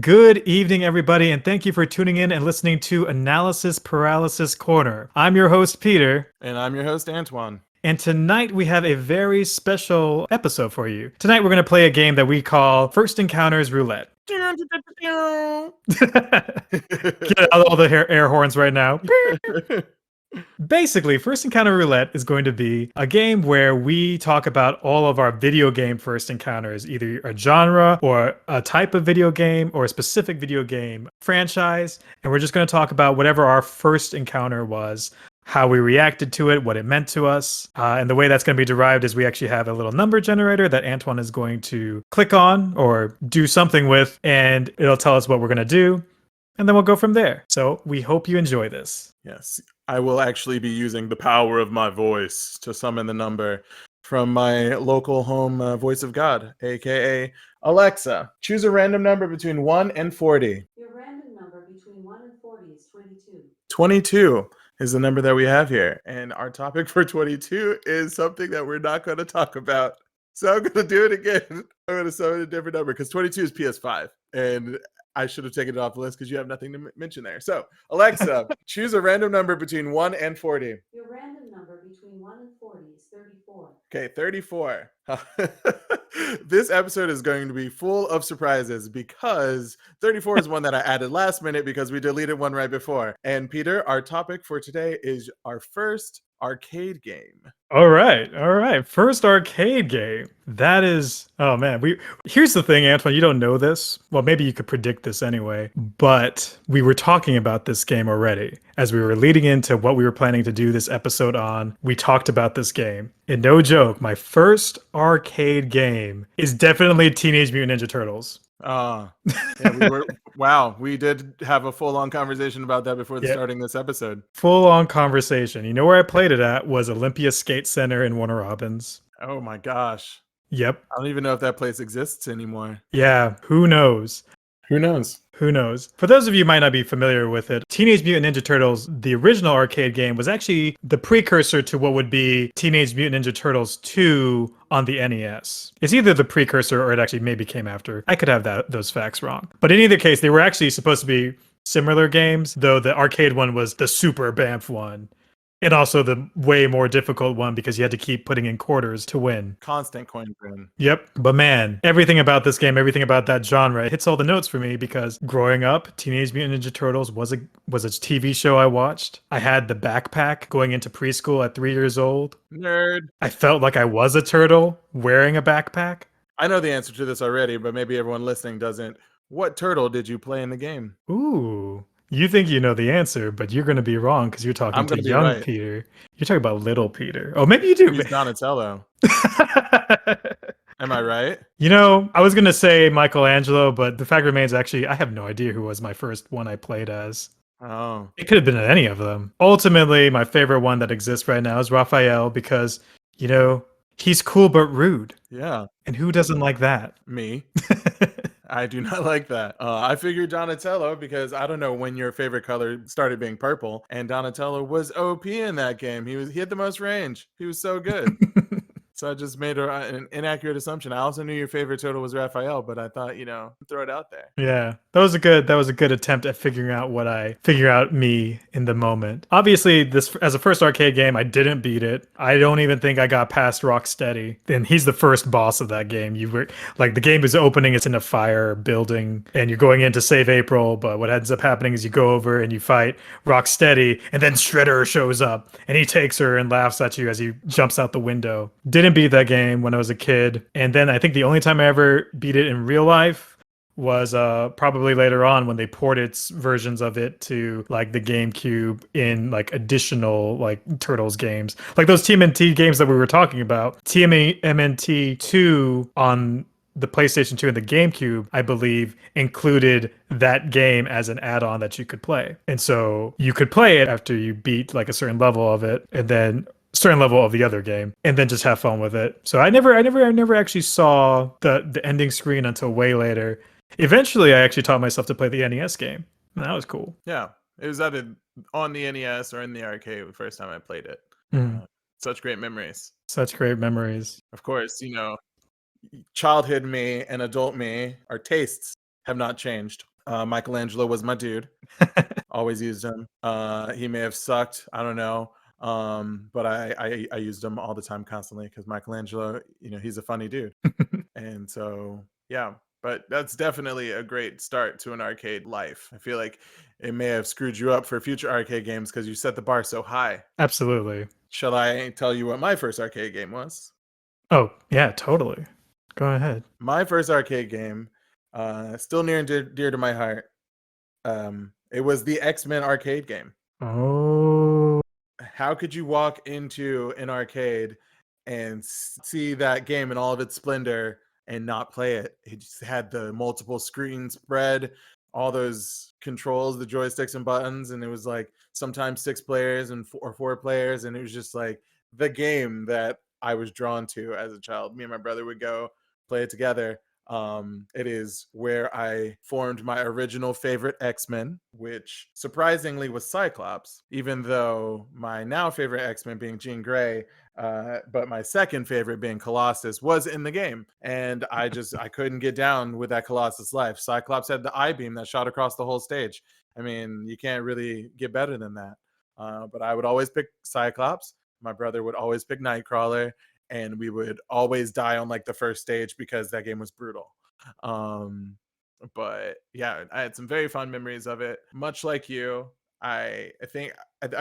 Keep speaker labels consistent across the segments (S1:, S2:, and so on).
S1: Good evening, everybody, and thank you for tuning in and listening to Analysis Paralysis Corner. I'm your host, Peter.
S2: And I'm your host, Antoine.
S1: And tonight we have a very special episode for you. Tonight we're going to play a game that we call First Encounters Roulette. Get out all the air horns right now. Basically, First Encounter Roulette is going to be a game where we talk about all of our video game first encounters, either a genre or a type of video game or a specific video game franchise. And we're just going to talk about whatever our first encounter was, how we reacted to it, what it meant to us. And the way that's going to be derived is we actually have a little number generator that Antoine is going to click on or do something with, and it'll tell us what we're going to do. And then we'll go from there. So we hope you enjoy this.
S2: Yes, I will actually be using the power of my voice to summon the number from my local home voice of God, aka Alexa. Choose a random number between 1 and 40.
S3: Your random number between 1 and 40 is 22.
S2: 22 is the number that we have here. And our topic for 22 is something that we're not going to talk about. So I'm going to do it again. I'm going to summon a different number because 22 is PS5. And I should have taken it off the list because you have nothing to mention there. So, Alexa, choose a random number between 1 and 40.
S3: Your random number between 1 and 40 is 34.
S2: Okay, 34. This episode is going to be full of surprises because 34 is one that I added last minute because we deleted one right before. And Peter, our topic for today is our first arcade game.
S1: All right. First arcade game. That is, oh man. Here's the thing, Antoine. You don't know this. Well, maybe you could predict this anyway. But we were talking about this game already as we were leading into what we were planning to do this episode on. We talked about this game. And no joke, my first arcade game is definitely Teenage Mutant Ninja Turtles.
S2: Wow, we did have a full-on conversation about that before starting this episode.
S1: Full-on conversation. You know where I played it at was Olympia Skate Center in Warner Robins.
S2: Oh my gosh.
S1: Yep.
S2: I don't even know if that place exists anymore.
S1: Yeah, who knows?
S2: Who knows?
S1: Who knows? For those of you who might not be familiar with it, Teenage Mutant Ninja Turtles, the original arcade game, was actually the precursor to what would be Teenage Mutant Ninja Turtles 2 on the NES. It's either the precursor or it actually maybe came after. I could have those facts wrong. But in either case, they were actually supposed to be similar games, though the arcade one was the Super Bamf one. And also the way more difficult one because you had to keep putting in quarters to win.
S2: Constant coin burn.
S1: Yep. But man, everything about this game, everything about that genre hits all the notes for me because growing up, Teenage Mutant Ninja Turtles was a TV show I watched. I had the backpack going into preschool at 3 years old.
S2: Nerd.
S1: I felt like I was a turtle wearing a backpack.
S2: I know the answer to this already, but maybe everyone listening doesn't. What turtle did you play in the game?
S1: Ooh. You think you know the answer, but you're going to be wrong because you're talking to young Peter. You're talking about little Peter. Oh, maybe you do.
S2: He's Donatello. Am I right?
S1: You know, I was going to say Michelangelo, but the fact remains actually, I have no idea who was my first one I played as.
S2: Oh.
S1: It could have been any of them. Ultimately, my favorite one that exists right now is Raphael because, you know, he's cool but rude.
S2: Yeah.
S1: And who doesn't like that?
S2: Me. I do not like that. I figured Donatello because I don't know when your favorite color started being purple, and Donatello was OP in that game. He had the most range. He was so good. So I just made an inaccurate assumption. I also knew your favorite turtle was Raphael, but I thought, throw it out there.
S1: Yeah, that was a good attempt at figure out me in the moment. Obviously, this as a first arcade game, I didn't beat it. I don't even think I got past Rocksteady. And he's the first boss of that game. The game is opening, it's in a fire building, and you're going in to save April, but what ends up happening is you go over and you fight Rocksteady, and then Shredder shows up, and he takes her and laughs at you as he jumps out the window. Didn't beat that game when I was a kid. And then I think the only time I ever beat it in real life was probably later on when they ported versions of it to like the GameCube in like additional like Turtles games. Like those TMNT games that we were talking about. TMNT 2 on the PlayStation 2 and the GameCube, I believe, included that game as an add-on that you could play. And so you could play it after you beat like a certain level of it, and then certain level of the other game, and then just have fun with it. So I never actually saw the ending screen until way later. Eventually, I actually taught myself to play the NES game, and that was cool.
S2: Yeah, it was either on the NES or in the arcade the first time I played it. Such great memories.
S1: Such great memories.
S2: Of course, childhood me and adult me, our tastes have not changed. Michelangelo was my dude. Always used him. He may have sucked. I don't know. But I used him all the time, constantly, because Michelangelo, he's a funny dude. And so, yeah. But that's definitely a great start to an arcade life. I feel like it may have screwed you up for future arcade games because you set the bar so high.
S1: Absolutely.
S2: Shall I tell you what my first arcade game was?
S1: Oh, yeah, totally. Go ahead.
S2: My first arcade game, still near and dear to my heart. It was the X-Men arcade game.
S1: Oh,
S2: How could you walk into an arcade and see that game in all of its splendor and not play it? It just had the multiple screen spread, all those controls, the joysticks and buttons, and it was like sometimes 6 players or 4 players, and it was just like the game that I was drawn to as a child. Me and my brother would go play it together. It is where I formed my original favorite X-Men, which surprisingly was Cyclops, even though my now favorite X-Men being Jean Grey, but my second favorite being Colossus was in the game. And I couldn't get down with that Colossus life. Cyclops had the I-beam that shot across the whole stage. I mean, you can't really get better than that. But I would always pick Cyclops. My brother would always pick Nightcrawler, and we would always die on like the first stage because that game was brutal. But yeah, I had some very fond memories of it. Much like you, I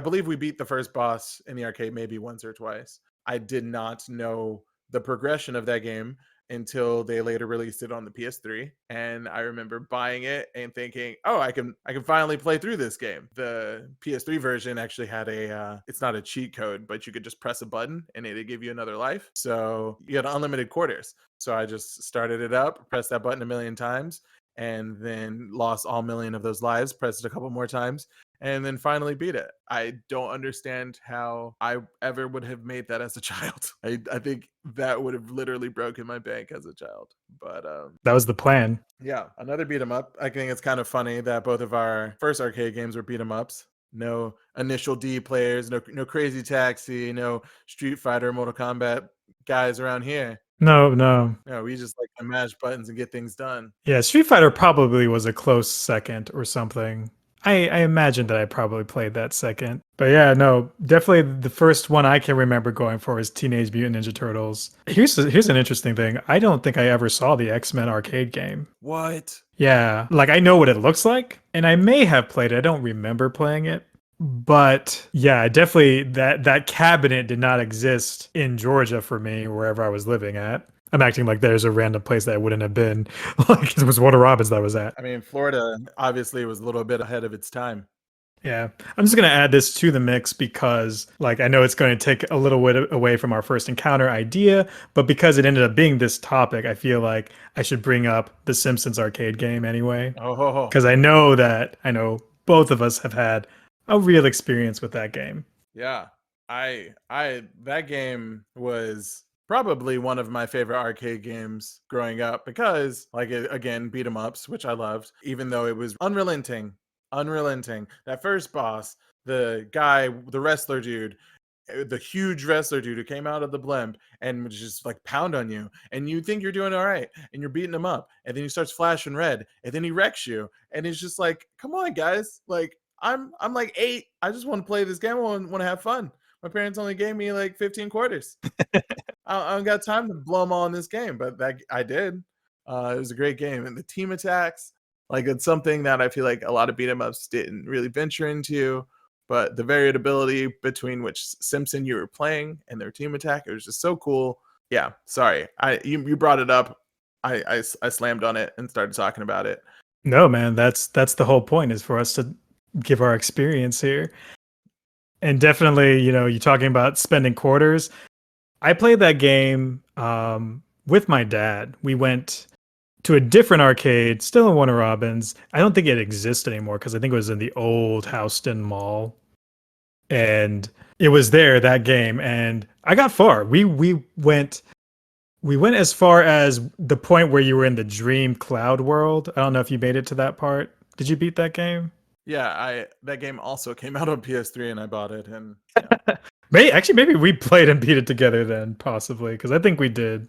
S2: believe we beat the first boss in the arcade maybe once or twice. I did not know the progression of that game until they later released it on the PS3, and I remember buying it and thinking, "Oh, I can finally play through this game." The PS3 version actually had it's not a cheat code, but you could just press a button and it'd give you another life. So you had unlimited quarters. So I just started it up, pressed that button a million times, and then lost all million of those lives, pressed it a couple more times, and then finally beat it. I don't understand how I ever would have made that as a child. I think that would have literally broken my bank as a child. But
S1: that was the plan.
S2: yeah, another beat 'em up. I think it's kind of funny that both of our first arcade games were beat 'em ups. No initial D players, no Crazy Taxi, no Street Fighter, Mortal Kombat guys around here.
S1: No.
S2: No, we just like to mash buttons and get things done.
S1: Yeah, Street Fighter probably was a close second or something. I imagine that I probably played that second. But yeah, no, definitely the first one I can remember going for is Teenage Mutant Ninja Turtles. Here's an interesting thing. I don't think I ever saw the X-Men arcade game.
S2: What?
S1: Yeah, like I know what it looks like, and I may have played it. I don't remember playing it. But yeah, definitely that cabinet did not exist in Georgia for me, wherever I was living at. I'm acting like there's a random place that wouldn't have been. Like it was Warner Robins that I was at.
S2: I mean, Florida obviously was a little bit ahead of its time.
S1: Yeah. I'm just going to add this to the mix because, like, I know it's going to take a little bit away from our first encounter idea, but because it ended up being this topic, I feel like I should bring up the Simpsons arcade game anyway.
S2: Oh,
S1: Because I know both of us have had a real experience with that game.
S2: yeah. That game was probably one of my favorite arcade games growing up because, like, again, beat 'em ups, which I loved, even though it was unrelenting. That first boss, the wrestler dude, the huge wrestler dude who came out of the blimp and would just like pound on you, and you think you're doing all right, and you're beating him up, and then he starts flashing red, and then he wrecks you, and it's just like, come on, guys, like I'm like 8. I just want to play this game. I want to have fun. My parents only gave me like 15 quarters. I don't got time to blow them all in this game, but that I did. It was a great game, and the team attacks, like it's something that I feel like a lot of beat 'em ups didn't really venture into. But the variability between which Simpson you were playing and their team attack, it was just so cool. Yeah, sorry, you brought it up. I slammed on it and started talking about it.
S1: No, man, that's the whole point, is for us to give our experience here. And definitely, you're talking about spending quarters. I played that game with my dad. We went to a different arcade, still in Warner Robins. I don't think it exists anymore because I think it was in the old Houston Mall. And it was there, that game, and I got far. We went as far as the point where you were in the dream cloud world. I don't know if you made it to that part. Did you beat that game?
S2: Yeah, that game also came out on PS3 and I bought it, and yeah.
S1: Maybe we played and beat it together then, possibly, because I think we did.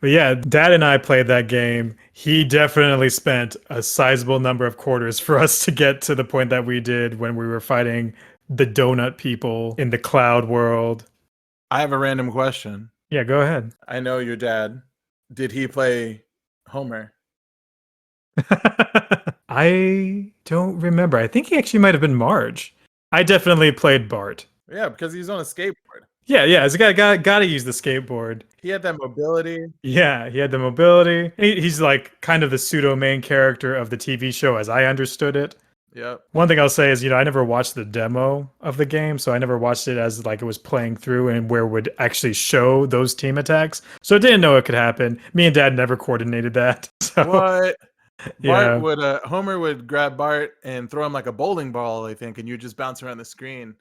S1: But yeah, Dad and I played that game. He definitely spent a sizable number of quarters for us to get to the point that we did when we were fighting the donut people in the cloud world.
S2: I have a random question.
S1: Yeah, go ahead.
S2: I know your dad. Did he play Homer?
S1: I don't remember. I think he actually might have been Marge. I definitely played Bart.
S2: Yeah, because he's on a skateboard.
S1: Yeah. As a guy, gotta use the skateboard.
S2: He had that mobility.
S1: Yeah, he had the mobility. He's like kind of the pseudo main character of the TV show, as I understood it.
S2: Yep.
S1: One thing I'll say is, I never watched the demo of the game, so I never watched it as like it was playing through and where it would actually show those team attacks. So I didn't know it could happen. Me and Dad never coordinated that. So
S2: What?
S1: yeah.
S2: Bart would Homer would grab Bart and throw him like a bowling ball, I think, and you just bounce around the screen.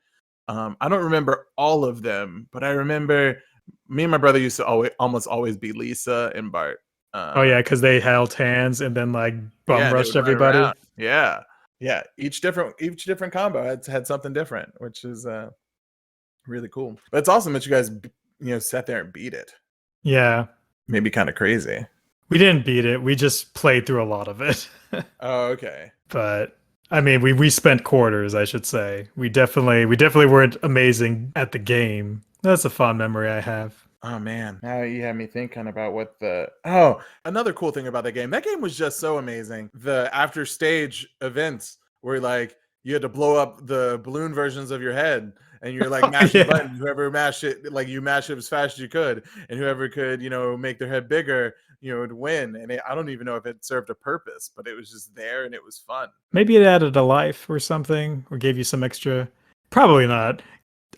S2: I don't remember all of them, but I remember me and my brother used to almost always be Lisa and Bart.
S1: Oh yeah, because they held hands and then like bum
S2: Yeah, they
S1: rushed
S2: would run
S1: everybody.
S2: around. Yeah. Each different combo had something different, which is really cool. But it's awesome that you guys sat there and beat it.
S1: Yeah.
S2: Maybe kind of crazy.
S1: We didn't beat it. We just played through a lot of it.
S2: Oh, okay.
S1: But I mean, we spent quarters, I should say. We definitely weren't amazing at the game. That's a fond memory I have.
S2: Oh man, now you have me thinking about another cool thing about that game. That game was just so amazing. The after stage events where like you had to blow up the balloon versions of your head and you're like mashing
S1: Yeah.
S2: buttons. Whoever mashed it, like you mash it as fast as you could, and whoever could, make their head bigger, would win. And I don't even know if it served a purpose, but it was just there and it was fun.
S1: Maybe it added a life or something, or gave you some extra. Probably not.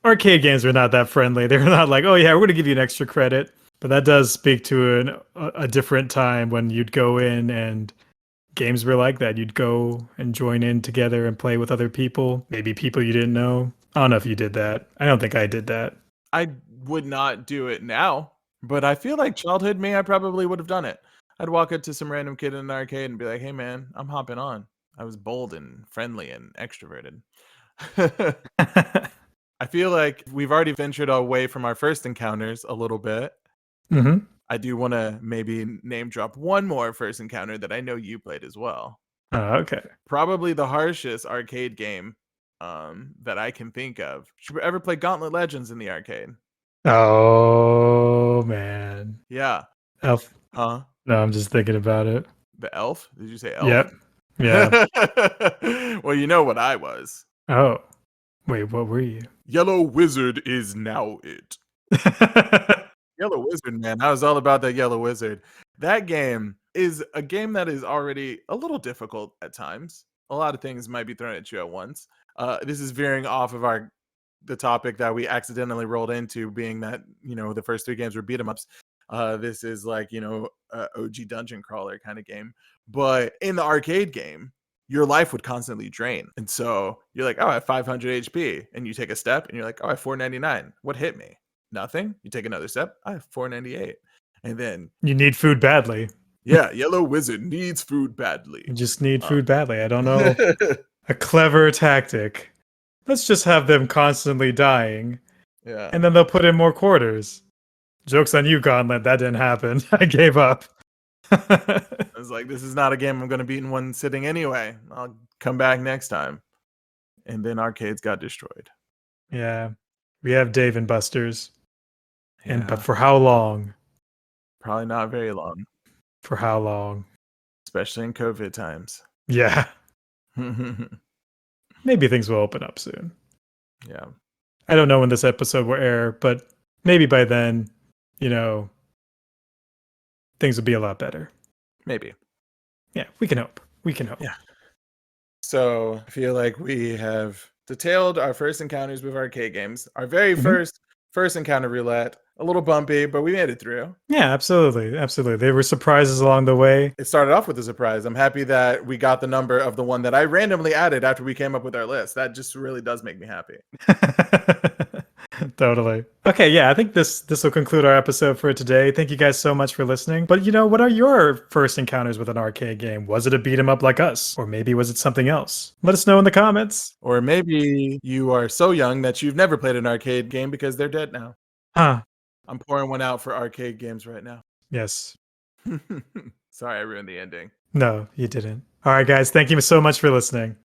S1: Arcade games are not that friendly. They're not like, oh yeah, we're gonna give you an extra credit. But that does speak to a different time when you'd go in and games were like that. You'd go and join in together and play with other people, maybe people you didn't know. I don't know if you did that. I don't think I did that.
S2: I would not do it now, but I feel like childhood me, I probably would have done it. I'd walk up to some random kid in an arcade and be like, "Hey man, I'm hopping on." I was bold and friendly and extroverted. I feel like we've already ventured away from our first encounters a little bit.
S1: hmm
S2: I do want to maybe name drop one more first encounter that I know you played as well.
S1: Oh, okay.
S2: Probably the harshest arcade game that I can think of. Should we ever play Gauntlet Legends in the arcade?
S1: Oh man.
S2: Yeah.
S1: Elf.
S2: Huh?
S1: No, I'm just thinking about it.
S2: The elf? Did you say elf?
S1: Yep. Yeah.
S2: Well, you know what I was.
S1: Oh. Wait, what were you?
S2: Yellow Wizard is now it. Yellow Wizard, man. I was all about that Yellow Wizard. That game is a game that is already a little difficult at times. A lot of things might be thrown at you at once. This is veering off of the topic that we accidentally rolled into, being that the first 3 games were beat 'em ups. This is like OG dungeon crawler kind of game. But in the arcade game, your life would constantly drain. And so you're like, oh, I have 500 HP. And you take a step and you're like, oh, I have 499. What hit me? Nothing. You take another step. I have 498. And then
S1: You need food badly.
S2: yeah, Yellow Wizard needs food badly.
S1: You just need food badly. I don't know. A clever tactic. Let's just have them constantly dying,
S2: Yeah.
S1: and then they'll put in more quarters. Joke's on you, Gauntlet. That didn't happen. I gave up.
S2: I was like, this is not a game I'm going to beat in one sitting anyway. I'll come back next time. And then arcades got destroyed.
S1: Yeah. We have Dave and Buster's.
S2: Yeah,
S1: But for how long?
S2: probably not very long,
S1: For how long?
S2: especially in COVID times.
S1: Yeah.
S2: Yeah.
S1: Maybe things will open up soon. I don't know when this episode will air, but maybe by then, things will be a lot better.
S2: Maybe.
S1: Yeah, we can hope. We can hope.
S2: Yeah. So I feel like we have detailed our first encounters with arcade games. Our very first encounter roulette, a little bumpy, but we made it through.
S1: Yeah, absolutely. Absolutely. There were surprises along the way.
S2: It started off with a surprise. I'm happy that we got the number of the one that I randomly added after we came up with our list. That just really does make me happy.
S1: Totally. Okay, yeah, I think this will conclude our episode for today. Thank you guys so much for listening. But what are your first encounters with an arcade game? Was it a beat 'em up like us? Or maybe was it something else? Let us know in the comments.
S2: Or maybe you are so young that you've never played an arcade game because they're dead now.
S1: Huh.
S2: I'm pouring one out for arcade games right now.
S1: Yes.
S2: Sorry, I ruined the ending.
S1: No, you didn't. All right, guys. Thank you so much for listening.